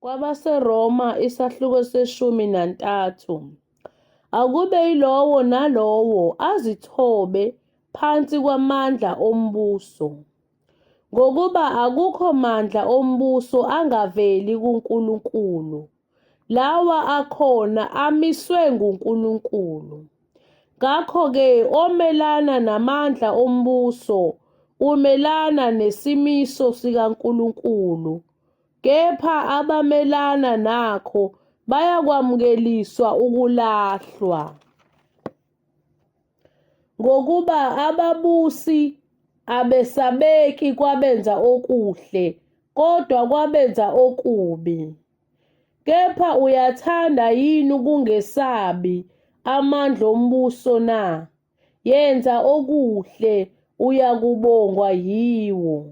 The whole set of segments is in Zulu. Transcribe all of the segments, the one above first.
KwabaseRoma isahluko seshumi nantathu, akube yilowo nalowo azithobe phansi kwamandla ombuso, ngokuba akukho mandla ombuso angaveli kuNkulunkulu, lawa akhona amiswe nguNkulunkulu. Ngakho-ke omelana namandla ombuso umelana nesimiso sikaNkulunkulu, kepha abamelana nakho bayakwamukeliswa ukulahlwa. Ngokuba ababusi abesabeki kwabenza okuhle, kodwa kwabenza okubi. Kepha uyathanda yini ukungesabi amandla ombuso na? Yenza okuhle, uyakubongwa yiwo.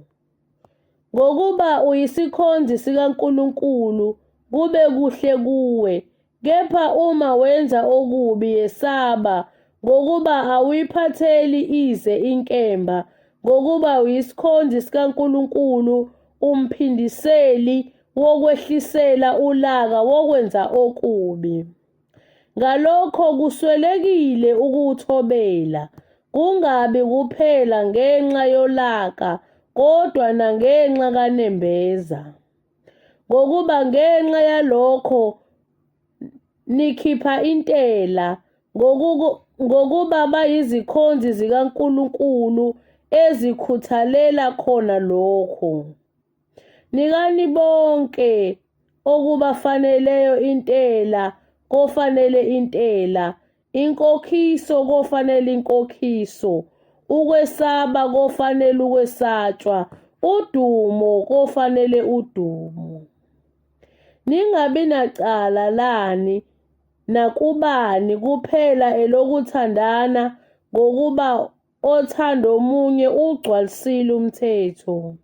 Ngokuba uyisikhonzi sikaNkulunkulu, kube kuhle kuwe. Kepha uma wenza okubi, yesaba, ngokuba awuyiphatheli ize inkemba, ngokuba uyisikhonzi sikaNkulunkulu, umphindiseli wokwehlisela ulaka wokwenza okubi. Ngalokho kuswelekile ukuwuthobela, kungabi kuphela ngenxa yolaka, kodwa nangenxa kanembeza. Ngokuba ngenxa yalokho nikhipha intela, ngokuba bayizikhonzi zikaNkulunkulu ezikhuthalela khona lokho. Nikani bonke okubafaneleyo intela kofanele intela, inkokhiso kofanele inkokhiso, ukwesaba kofanele ukwesatshwa, udumo kofanele udumo. Ningabi nacala lani nakubani kuphela elokuthandana, ngokuba othanda omunye ugcwalisile umthetho.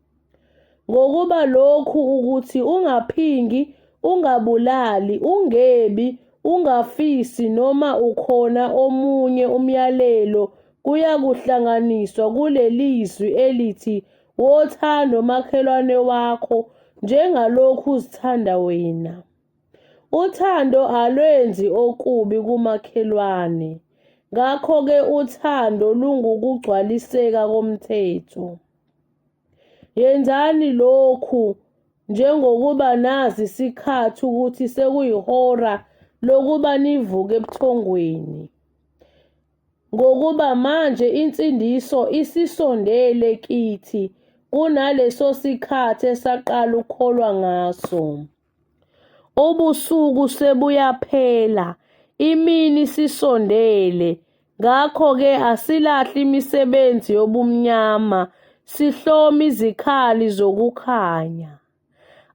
Ngokuba lokhu ukuthi ungaphingi, ungabulali, ungebi, ungafisi noma ukhona omunye umyalelo kuyakuhlanganiswa kulelizwi elithi wothanda umakhelwane wakho njengalokhu uzithanda wena. Uthando alwenzi okubi kumakhelwane, ngakho-ke uthando lungukugcwaliseka komthetho. Yenzani lokhu njengokuba nazi isikhathi ukuthi sekuyihora lokuba nivuke ebuthongweni, ngokuba manje insindiso isisondele kithi kunaleso sikhathi esaqala ukukholwa ngaso. Ubusuku sebuyaphela, imini isisondele. Ngakho-ke asilahle imisebenzi yobumnyama, sihlome izikhali zokukhanya.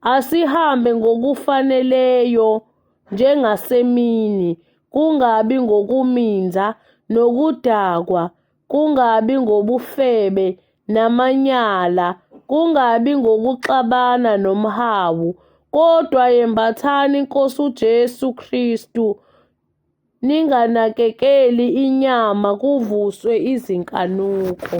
Asihambe ngokufaneleyo njengasemini, kungabi ngokuminza nokudakwa, kungabi ngobufebe namanyala, kungabi ngokuxabana nomhawu, kodwa yembathani iNkosi uJesu Kristu, ninganakekeli inyama kuvuswe izinkanuko.